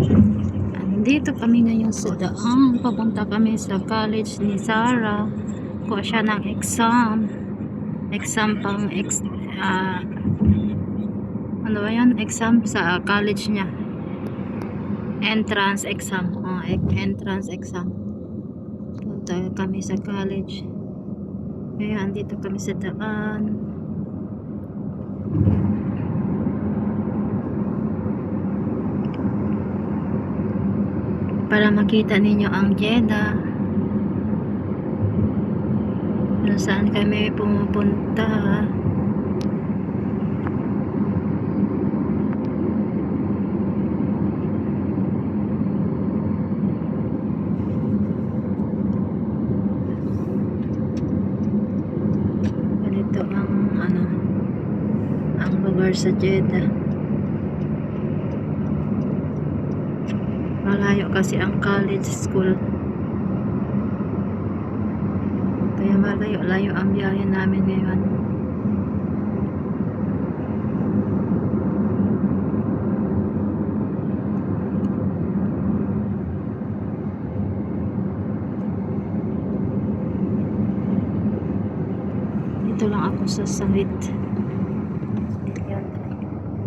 Andito kami ngayon sa daan. Papunta kami sa college ni Sarah. Kuha siya ng exam. Exam pang ano ba yun? Exam sa college niya. Entrance exam. Entrance exam. Punta kami sa college. Ngayon, andito kami sa daan. Para makita ninyo ang Jeddah. Kung saan kami pumupunta. Ganito ang lugar sa Jeddah. Malayo kasi ang college school. Kaya malayo-layo ang biyahe namin ngayon. Dito lang ako sa summit. Yan.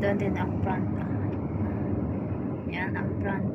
Doon din ang front. Yan ang front.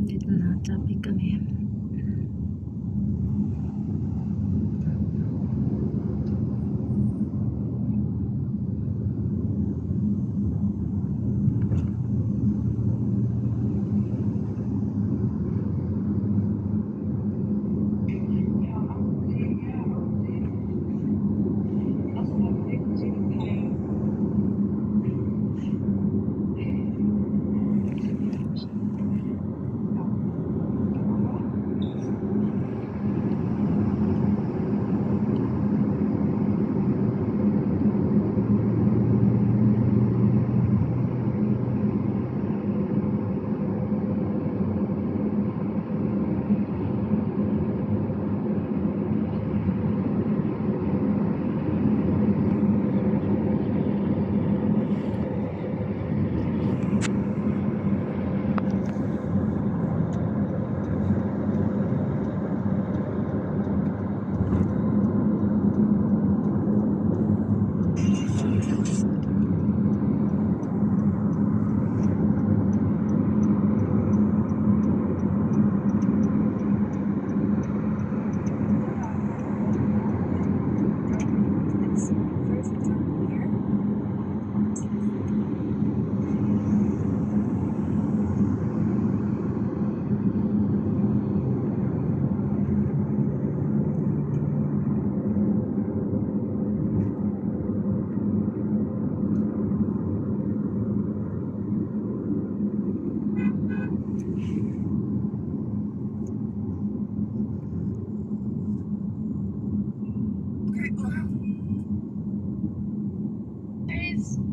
Dito na traffic kami.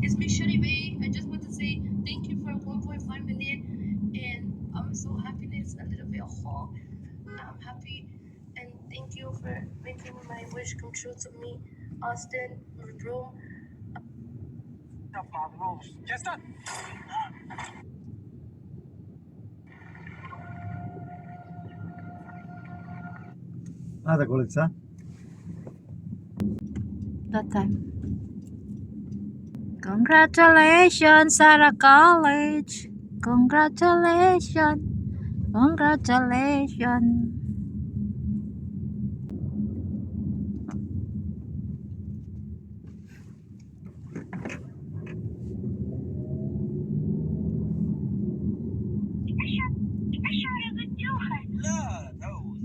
It's me, Shuri Bay. I just want to say thank you for 1.5 million, and I'm so happiness, a little bit of hope. I'm happy, and thank you for making my wish come true to me. Austin, Rome. هذا قولت صح؟ That time. Congratulations, Sarah College. Congratulations. Congratulations.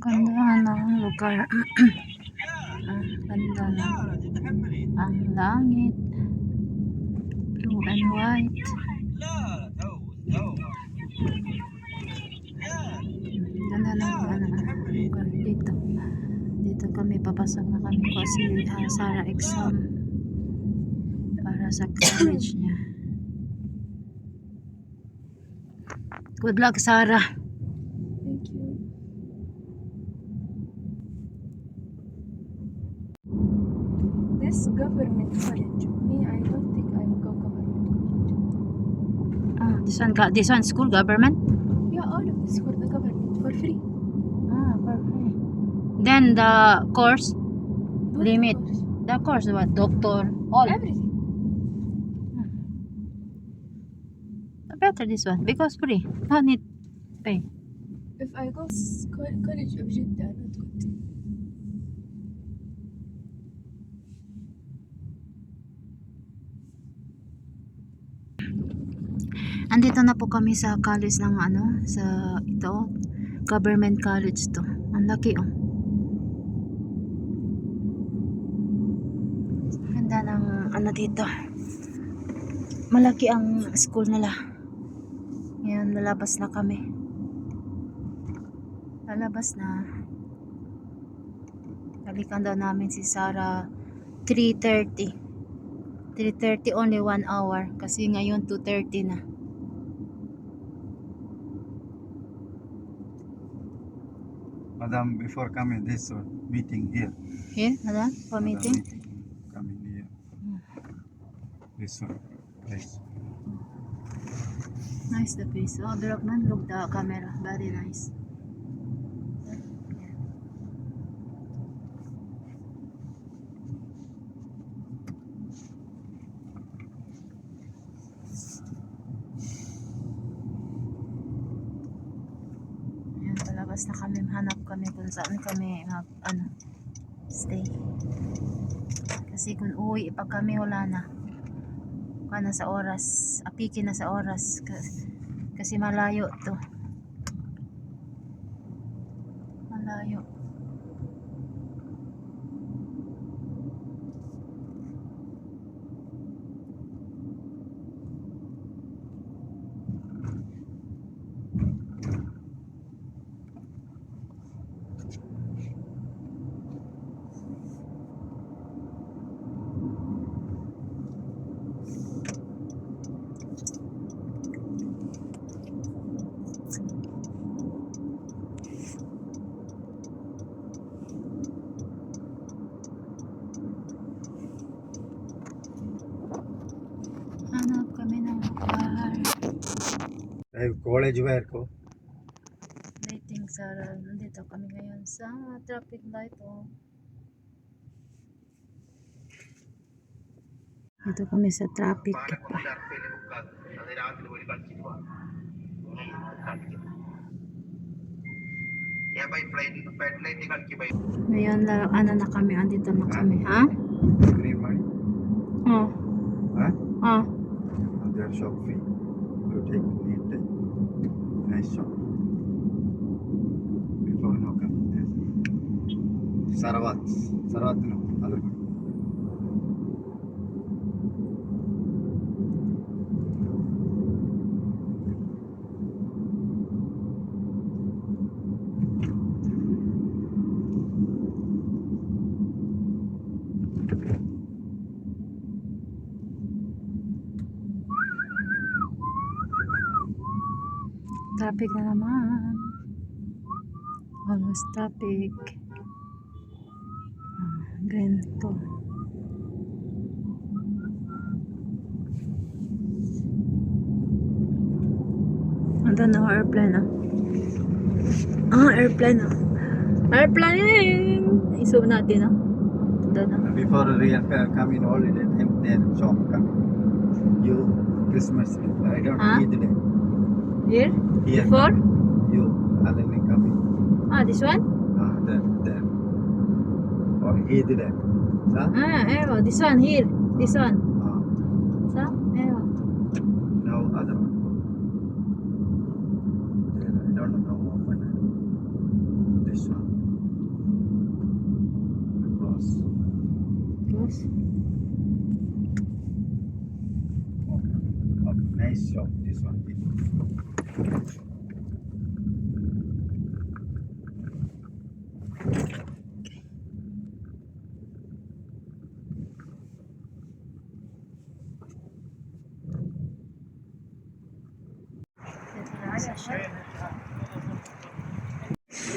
Ganda ng lugar. Ganda ng ang langit. Blue and white. Ganda ng lugar dito. Dito kami, papasok na kami kasi Sarah exam para sa college niya. Good luck, Sarah. Thank you. This government college, me, I don't think I will go government college. This one school government. Yeah, all of this for the government for free. Perfect. Then the course What limit. course? The course what? Doctor. All. Everything. Better this one because free. No need pay. If I go college of Jeddah, not good. Andito na po kami sa college ng sa ito, government college to. Ang laki oh. Ganda ng dito. Malaki ang school nila. Ngayon lalabas na kami. Lalabas na. Balikan daw namin si Sarah 3:30. 3:30 only 1 hour kasi ngayon 2:30 na. Madam, before coming this meeting here. Here, madam, for Madam, meeting. coming here. This one. Place. Nice the place. Oh, Birokman, look the camera. Very nice. Ayan, palabas na kami. Hanap kami kung saan kami stay. Kasi kung uwi pa kami, wala na. Kana sa oras. Apiki na sa oras. Kasi malayo to. Malayo. Hanap kami ng lugar. College where ko? Waiting, Sarah. Nandito kami ngayon sa traffic light. Oh. Dito kami sa traffic pa. Ngayon, na kami. Andito na kami. Ha? Green money. Oh. Huh? Oh. Their shop fee. You take, need take. Nice shop. Before no come. Yes. Sarawat. Sarawat no. Hello. Traffic na naman. Almost traffic. Green to. Doon na airplane ah. Airplane ah. Airplane! I-zoom natin ah. Doon na. Before real come in holiday time, their shop come. You Christmas, I don't Huh? Eid day. Here? Here Before? you Halloween coming. This one? There. Or Eid day. Huh? Evo. This one here. This one. Ah, So, evo. now other one. There, I don't know how open. This one. Close. Close. Oh, nice shop. This one.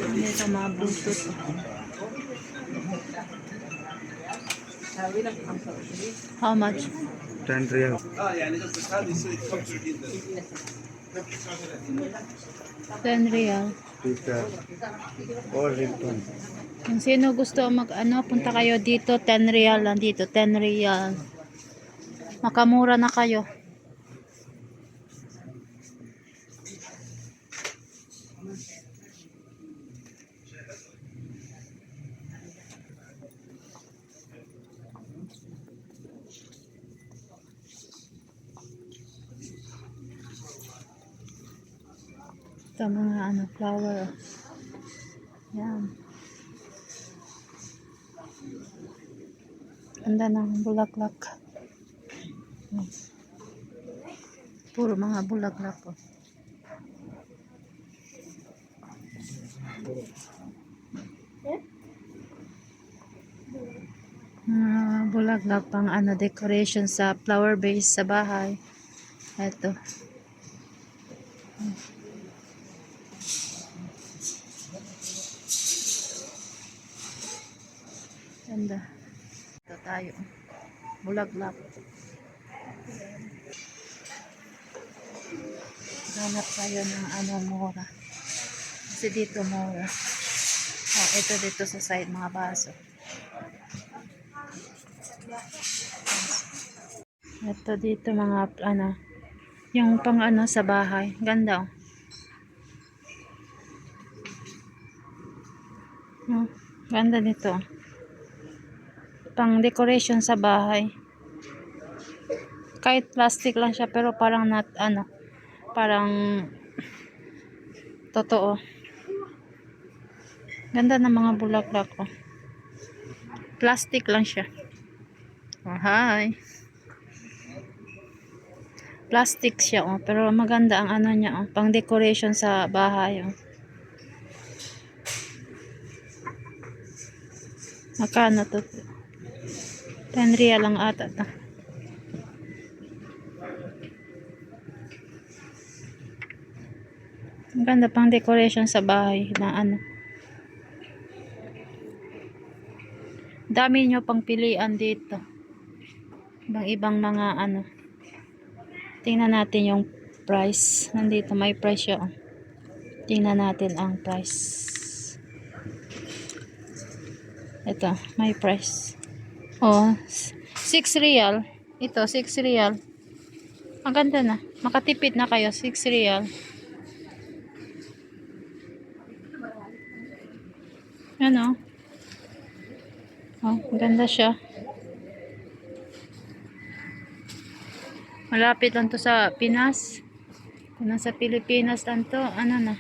Dito mga Bluetooth. How much? 10 real. يعني قصدك هذه يصير 35 درهم 10 real. Speaker. All ringtone. Kung sino gusto punta kayo dito, 10 real lang dito, 10 real. Makamura na kayo. Ito mga flower. Yan. Ganda ng bulaklak. Puro mga bulaklak po. Bulaklak pang decoration sa flower base sa bahay. Ito. Ganda. Ito tayo. Bulaklak. Hanap tayo ng mura. Kasi dito mura. Ito dito sa side mga baso. Ito dito mga yung pang sa bahay. Ganda ganda dito. Pang decoration sa bahay. Kahit plastic lang siya pero parang parang totoo. Ganda ng mga bulaklak ko. Plastic lang siya. Hi. Plastic siya pero maganda ang niya pang decoration sa bahay Magkano to? 10 real lang ata to. Ang ganda pang decoration sa bahay na dami nyo pang pilian dito. Ibang mga tingnan natin yung price. Nandito may price siya Tingnan natin ang price. Ito, may price. 6 real. Ito, 6 real. Ang ganda na. Makatipid na kayo. 6 real. Ano? Ganda siya. Malapit lang to sa Pinas. Kung nasa Pilipinas lang to, na?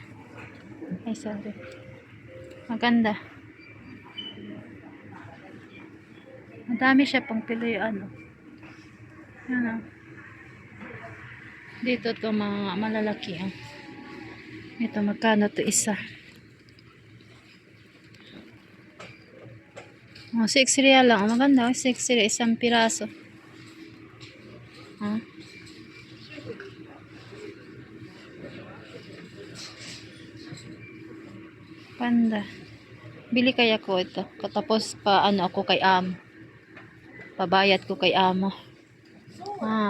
Ay, sorry. Maganda. Madami siya pang pilian. Dito to mga malalaki. Ito, magkano to isa? 6 real lang. Maganda. 6 real. Isang piraso. Panda. Bili kaya ko ito. Katapos ako kay amo. Pabayad ko kay amo.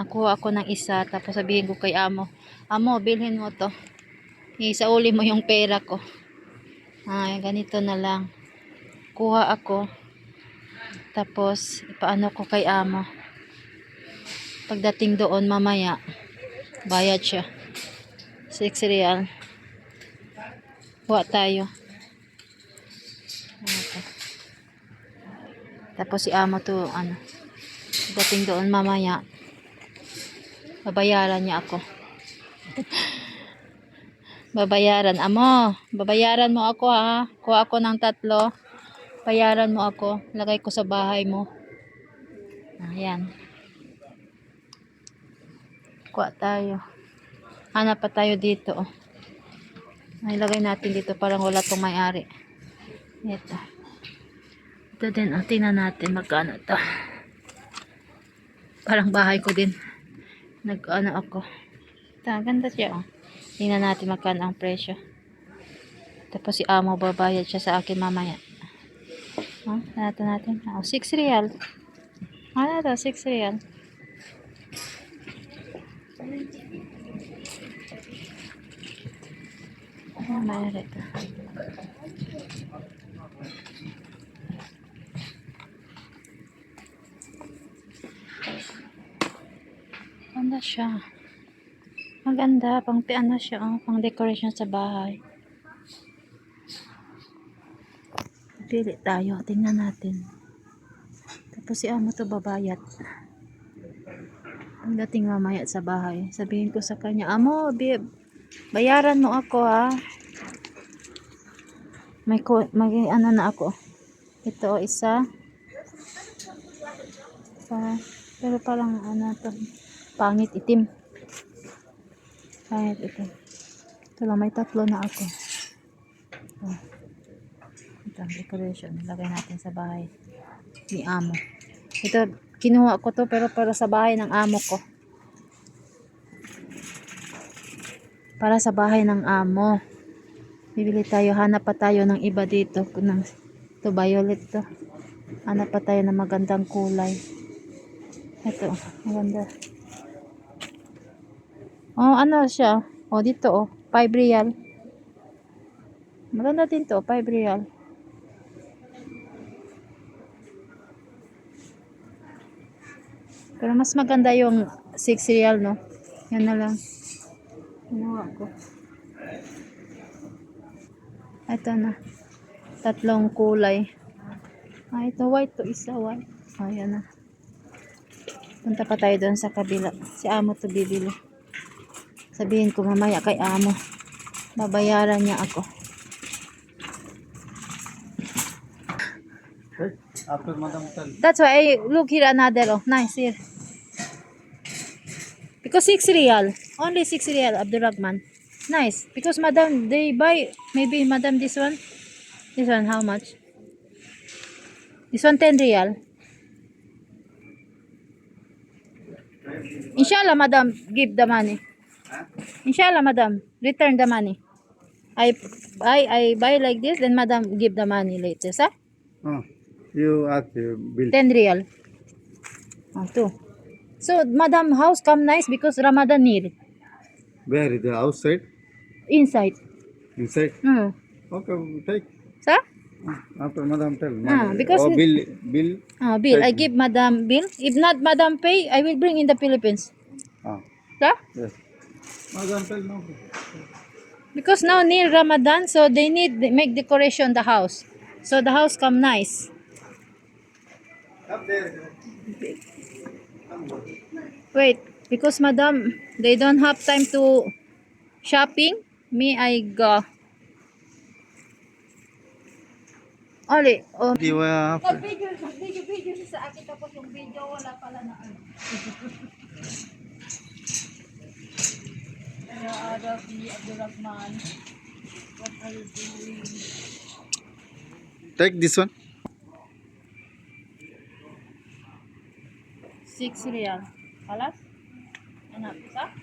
Kuha ako ng isa. Tapos sabihin ko kay amo. Amo, bilhin mo to. isauli mo yung pera ko. Ay, ganito na lang. Kuha ako. Tapos, ipaano ko kay amo. Pagdating doon, mamaya, bayad siya. 6 real. Kuha tayo. Okay. Tapos si amo to, ano, pagdating doon, mamaya, babayaran niya ako. Babayaran. Amo, babayaran mo ako ha. Kuha ako ng 3. Bayaran mo ako. Lagay ko sa bahay mo. Ayan. Kuha tayo. Hanap pa tayo dito. Oh. Ilagay natin dito. Parang wala tong may-ari. Ito. Ito din. Oh. Tingnan natin magkano to. Parang bahay ko din. Nag-ano ako. Ito. Ganda siya. Oh. Tingnan natin magkano ang presyo. Tapos si amo babayad siya sa akin mamaya. Oh, natin. Oh, 6 real. Ano to? 6 real. Oh, mayroon ito. Ganda siya. Maganda. Pang piano siya. Oh, pang decoration sa bahay. Pili tayo. Tingnan natin. Tapos si amo to babayad. Pagdating mamaya sa bahay, sabihin ko sa kanya, amo, bayaran mo ako ha. May ano na ako. Ito isa. Pero parang ano to, pangit itim. Pangit itim. Ito lang, may 3 na ako. Oh. Ito, decoration. Lagay natin sa bahay ni amo. Ito, kinuha ko to pero para sa bahay ng amo ko. Para sa bahay ng amo. Bibili tayo. Hanap pa tayo ng iba dito. Ito, violet to. Hanap pa tayo ng magandang kulay. Ito, maganda. Oh, ano siya? Oh, dito oh. 5 real. Maganda din to. 5 real. Pero mas maganda yung 6 real, no? Yan na lang. Kinuha ko. Ito na. 3 kulay. Ito white to. Isa white. Ayan na. Punta pa tayo doon sa kabila. Si amo to bibili. Sabihin ko mamaya kay amo. Babayaran niya ako. Okay. After Madam tell. That's why I look here another. Oh, nice here. Because 6 real. Only 6 real, Abdurrahman. Nice. Because madam, they buy, maybe madam this one. This one, how much? This one 10 real. Inshallah, madam, give the money. Inshallah, madam, return the money. I buy like this, then madam give the money later, sir. Oh, you ask your bill. 10 real. Oh, 2. So, madam, house come nice because Ramadan near. Where is the outside? Inside. Inside? Hmm. Okay, take. Sir? After Madam tell. Because oh, bill. Bill, I Take. give madam bill. If not madam pay, I will bring in the Philippines. Ah, Sir? yes. Madam tell no. Because now near Ramadan, so they need make decoration the house. So the house come nice. Up there. Wait, because madam, they don't have time to shopping. Me, I go. Oli, oh. You after. Video sa akin tapos yung video wala pala na ano. Ya Arabi Abdurrahman, what are you doing? Take this one. 6 real. Kalas? Anak, sa?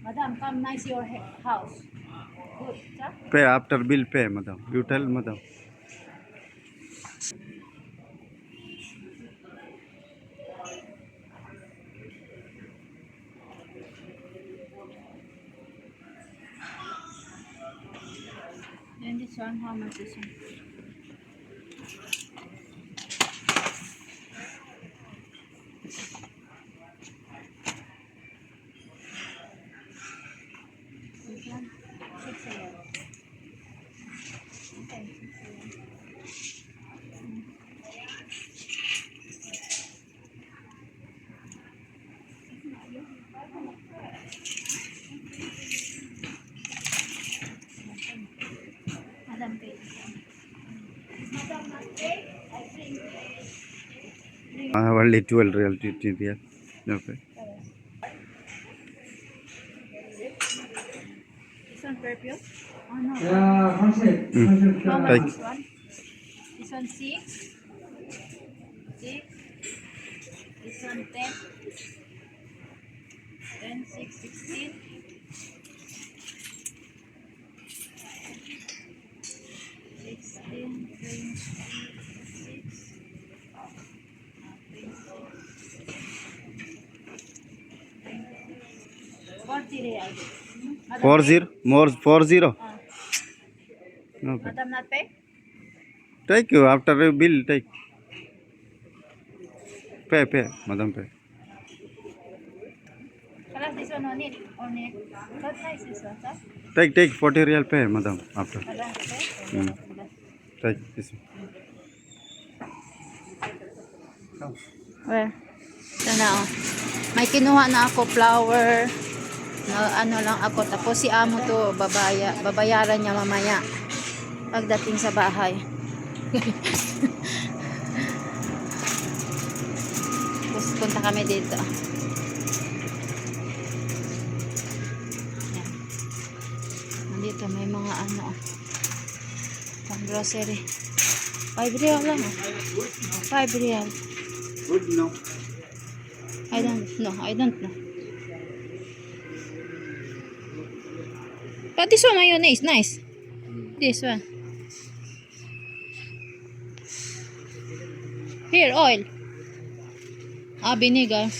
Madam, come nice your house. Good, sa? Pay after bill pay, Madam. You tell Madam. one, how much this one? This one? 6 real. Okay, 6 real. Madam pay. Madam not pay? I think I have only 12 real, 15 real. Okay. this one perfume? Oh no. How Take. much this one? This one 6. 6. This one 10. 10, 6, 16. 16, 26. 40 real. Madam 40? More 40? Ah. Okay. Madam not pay? Take you after a bill, take. Pay, madam pay. Kalas this one on it. On it. What size is that? Huh? Take 40 real pay, madam, after. Madam pay? Hmm. Take this one. Well, ito na oh. May kinuha na ako flower. Na ano lang ako. Tapos si amo to babayaran niya mamaya. Pagdating sa bahay. Tapos punta kami dito. Yan. Nandito may mga ano. Pang grocery. 5 real lang oh. 5 real. Good, no? I don't know. But this one mayonnaise, nice. This one. Here, oil. Vinegar.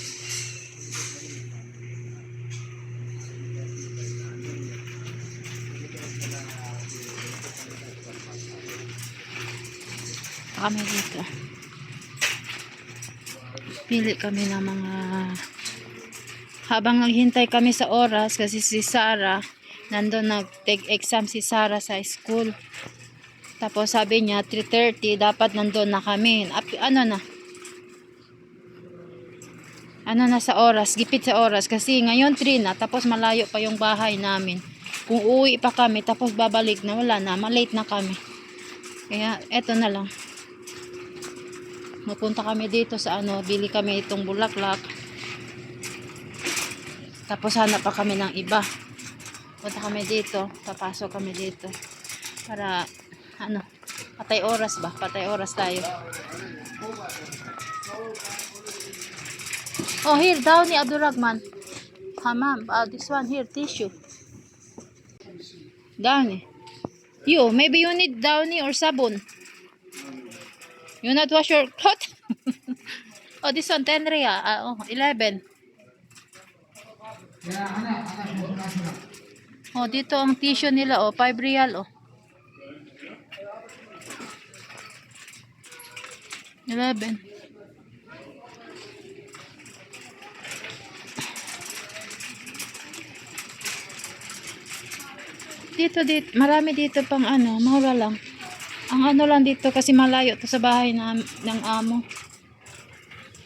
Kami dito. Pili kami ng mga habang naghintay kami sa oras kasi si Sarah nandun nag-take exam si Sarah sa school. Tapos sabi niya 3:30 dapat nandun na kami. Ano na sa oras, gipit sa oras kasi ngayon 3 na tapos malayo pa yung bahay namin. Kung uwi pa kami tapos babalik na wala na, malate na kami. Kaya eto na lang. Mapunta kami dito sa bili kami itong bulaklak. Tapos hanap pa kami ng iba. Punta kami dito, papasok kami dito. Para patay oras ba? Patay oras tayo. Oh, here, Downy Abdurrahman. Ma'am, this one here, tissue. Downy. Maybe you need Downy or sabon. You not wash your clothes? Oh, this one 10 real. 11. Oh, dito ang tissue nila 5 real 11. Dito, marami dito pang mura lang. Ang lang dito kasi malayo to sa bahay ng amo.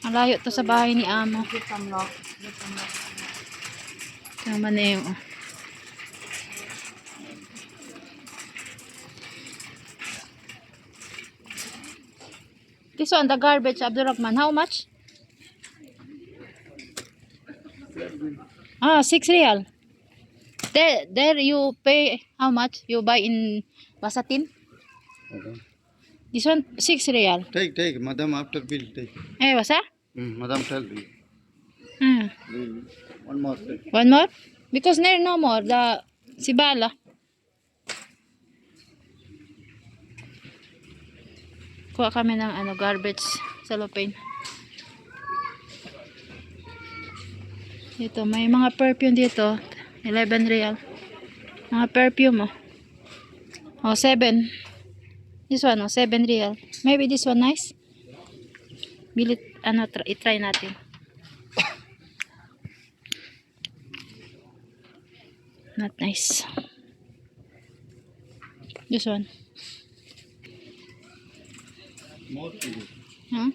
Malayo to sa bahay ni amo. Tama na yung This one, the garbage, Abdurrahman. How much? 6 real. There you pay how much? You buy in Basatin? Okay. This one 6 real. Take, madam, after bill, take. Basa? Madam, tell me. One more, take. One more? Because there no more. The Sibala. Kuha kami ng garbage cellophane. Dito, may mga perfume dito. 11 real. Mga perfume Oh, 7. This one, oh, 7 real. Maybe this one nice. Bilit, ano, i-try natin. Not nice. This one. More to you. Huh?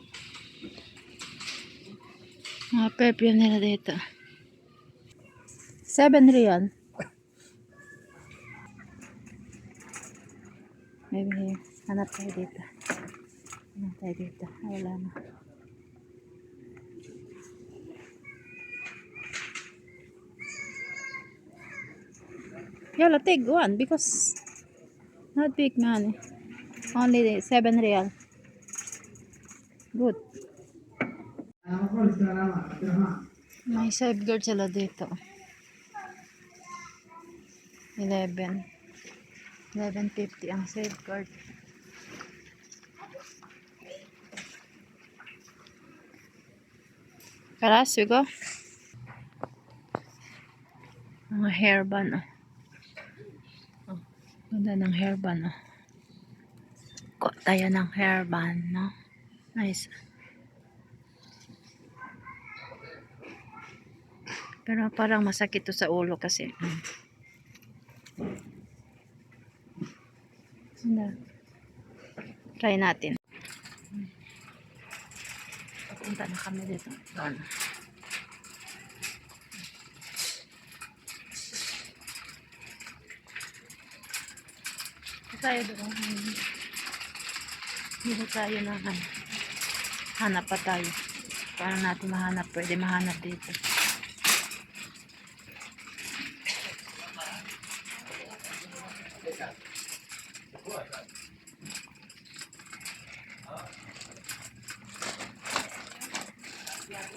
Mga perfume nila dito. 7 real. Maybe here. Hanap tayo dito. Hanap tayo dito. Wala na. Yala, take one because not big money. Only 7 real. Good. May safeguard sila dito. 11. 11.50 ang safeguard. Karas, we go. Mga hairband, oh. Oh, ganda ng hairband, oh. Kuha tayo ng hairband, no? Nice. Pero parang masakit to sa ulo kasi. Try natin. Papunta na kami dito. Doon. Tayo doon. Dito tayo na hanap pa tayo. Paano natin mahanap? Pwede mahanap dito.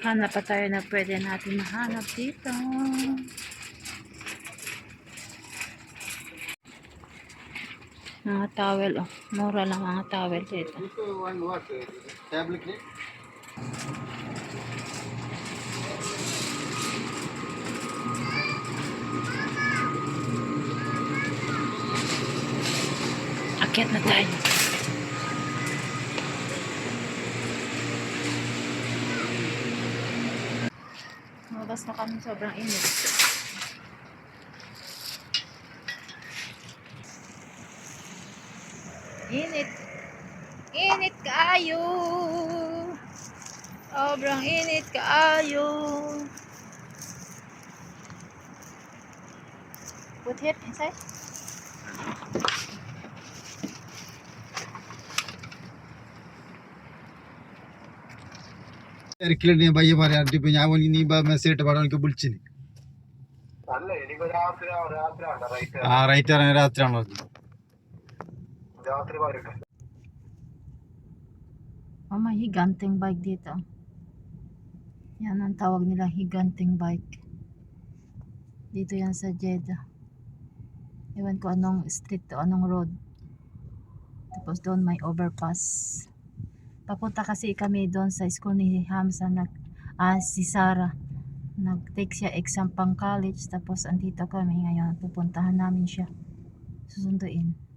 Hanap pa tayo na pwede natin mahanap dito. Mga towel, oh. Mura lang mga towel dito. This one what? Tablet net? Akyat na tayo. Mabas na kami, sobrang init. Init. Init kaayo. Sobrang init kaayo. Put it inside. തിരക്കിലുണ്ട് ഞാൻ പയ്യെ പറയാം ഇപ്പൊ ഞാൻ ഇനി മെസ്സേജ് ഇട്ട് പടം എനിക്ക് വിളിച്ചിന് ആ റൈറ്റ് അറിയാൻ രാത്രിയാണോ May higanting bike dito. Yan ang tawag nila, higanting bike. Dito yan sa Jeddah. Ewan ko anong street to, anong road. Tapos doon may overpass. Papunta kasi kami doon sa school ni Hamza, si Sarah. Nag-take siya exam pang college. Tapos andito kami ngayon. Pupuntahan namin siya. Susunduin.